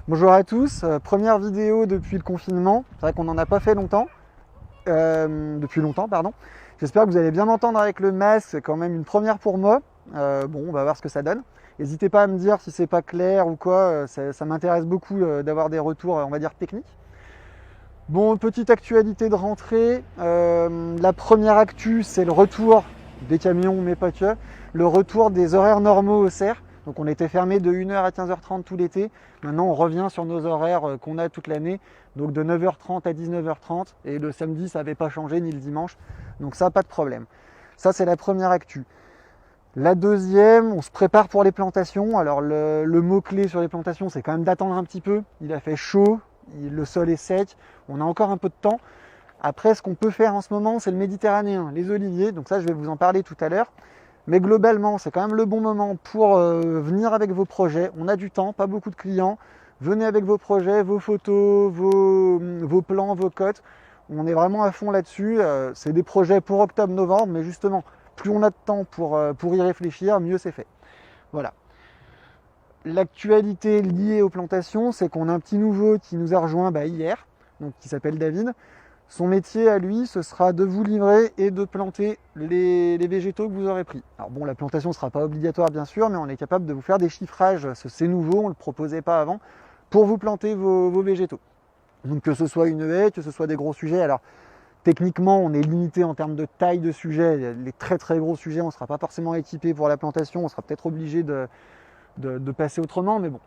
Bonjour à tous, première vidéo depuis le confinement. C'est vrai qu'on n'en a pas fait longtemps. Depuis longtemps, pardon. J'espère que vous allez bien m'entendre avec le masque, c'est quand même une première pour moi. Bon, on va voir ce que ça donne. N'hésitez pas à me dire si c'est pas clair ou quoi, ça m'intéresse beaucoup d'avoir des retours, on va dire, techniques. Bon, petite actualité de rentrée. La première actu, c'est le retour des camions, mais pas que. Le retour des horaires normaux au cerf. Donc on était fermé de 1h à 15h30 tout l'été. Maintenant on revient sur nos horaires qu'on a toute l'année. Donc de 9h30 à 19h30. Et le samedi ça n'avait pas changé, ni le dimanche. Donc ça, pas de problème. Ça c'est la première actu. La deuxième, on se prépare pour les plantations. Alors le mot-clé sur les plantations, c'est quand même d'attendre un petit peu. Il a fait chaud, le sol est sec, on a encore un peu de temps. Après, ce qu'on peut faire en ce moment, c'est le méditerranéen, les oliviers. Donc ça, je vais vous en parler tout à l'heure. Mais globalement, c'est quand même le bon moment pour venir avec vos projets. On a du temps, pas beaucoup de clients. Venez avec vos projets, vos photos, vos plans, vos cotes. On est vraiment à fond là-dessus. C'est des projets pour octobre-novembre, mais justement, plus on a de temps pour y réfléchir, mieux c'est fait. Voilà. L'actualité liée aux plantations, c'est qu'on a un petit nouveau qui nous a rejoint hier, donc qui s'appelle David. Son métier à lui, ce sera de vous livrer et de planter les végétaux que vous aurez pris. Alors bon, la plantation ne sera pas obligatoire bien sûr, mais on est capable de vous faire des chiffrages, c'est nouveau, on ne le proposait pas avant, pour vous planter vos végétaux. Donc que ce soit une haie, que ce soit des gros sujets. Alors techniquement, on est limité en termes de taille de sujet. Les très très gros sujets, on ne sera pas forcément équipé pour la plantation, on sera peut-être obligé de passer autrement, mais bon.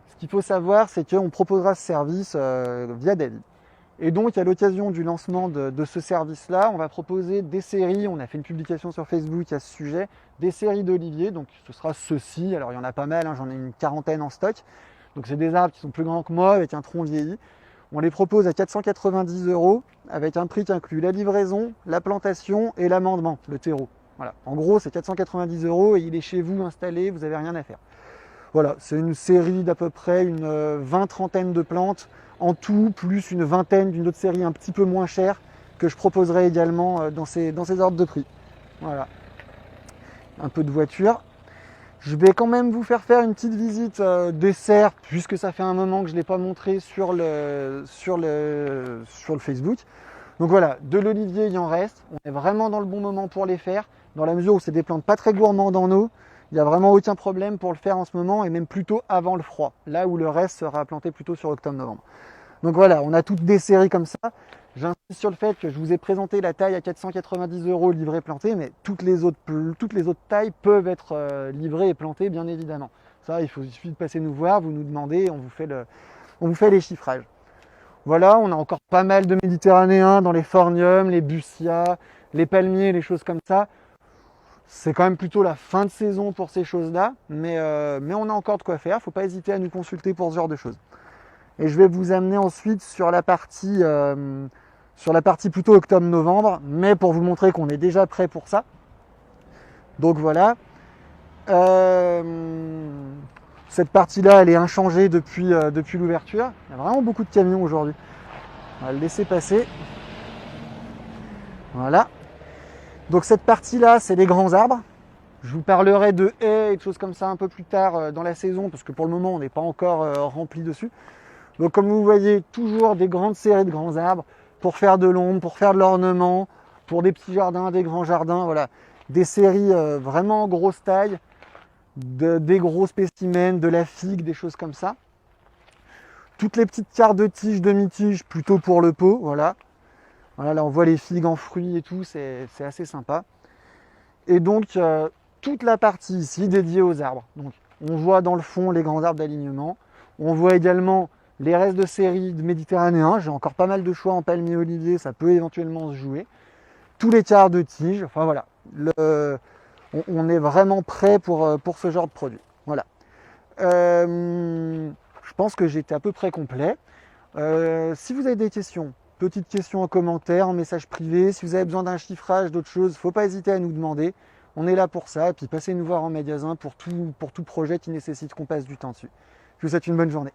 Ce qu'il faut savoir, c'est qu'on proposera ce service via David. Et donc, à l'occasion du lancement de ce service-là, on va proposer des séries. On a fait une publication sur Facebook à ce sujet, des séries d'oliviers. Donc, ce sera ceci. Alors, il y en a pas mal, hein, j'en ai une quarantaine en stock. Donc, c'est des arbres qui sont plus grands que moi, avec un tronc vieilli. On les propose à 490 € avec un prix qui inclut la livraison, la plantation et l'amendement, le terreau. Voilà. En gros, c'est 490 € et il est chez vous installé, vous n'avez rien à faire. Voilà, c'est une série d'à peu près une 20-30 de plantes en tout, plus une vingtaine d'une autre série un petit peu moins chère que je proposerai également dans ces ordres de prix. Voilà, un peu de voiture. Je vais quand même vous faire une petite visite des serres, puisque ça fait un moment que je ne l'ai pas montré sur le Facebook. Donc voilà, de l'olivier il en reste, on est vraiment dans le bon moment pour les faire, dans la mesure où c'est des plantes pas très gourmandes en eau. Il n'y a vraiment aucun problème pour le faire en ce moment et même plutôt avant le froid, là où le reste sera planté plutôt sur octobre-novembre. Donc voilà, on a toutes des séries comme ça. J'insiste sur le fait que je vous ai présenté la taille à 490 € livrée plantée, mais toutes les autres tailles peuvent être livrées et plantées, bien évidemment. Ça, il suffit de passer nous voir, vous nous demandez, on vous fait les chiffrages. Voilà, on a encore pas mal de méditerranéens dans les phormiums, les bussias, les palmiers, les choses comme ça. C'est quand même plutôt la fin de saison pour ces choses-là, mais on a encore de quoi faire. Il ne faut pas hésiter à nous consulter pour ce genre de choses. Et je vais vous amener ensuite sur la partie plutôt octobre-novembre, mais pour vous montrer qu'on est déjà prêt pour ça. Donc voilà. Cette partie-là, elle est inchangée depuis l'ouverture. Il y a vraiment beaucoup de camions aujourd'hui. On va le laisser passer. Voilà. Donc cette partie-là, c'est les grands arbres. Je vous parlerai de haies et de choses comme ça un peu plus tard dans la saison, parce que pour le moment, on n'est pas encore rempli dessus. Donc comme vous voyez, toujours des grandes séries de grands arbres pour faire de l'ombre, pour faire de l'ornement, pour des petits jardins, des grands jardins. Voilà, des séries vraiment grosse taille, des gros spécimens, de la figue, des choses comme ça. Toutes les petites cartes de tiges, demi-tiges, plutôt pour le pot, voilà. Voilà, là on voit les figues en fruits et tout, c'est assez sympa. Et donc toute la partie ici dédiée aux arbres. Donc on voit dans le fond les grands arbres d'alignement. On voit également les restes de série de méditerranéens. J'ai encore pas mal de choix en palmier olivier, ça peut éventuellement se jouer. Tous les quarts de tiges, enfin voilà. On est vraiment prêt pour ce genre de produit. Voilà. Je pense que j'étais à peu près complet. Si vous avez des questions, petites questions en commentaire, en message privé, si vous avez besoin d'un chiffrage, d'autres choses, il ne faut pas hésiter à nous demander. On est là pour ça, et puis passez nous voir en magasin pour tout projet qui nécessite qu'on passe du temps dessus. Je vous souhaite une bonne journée.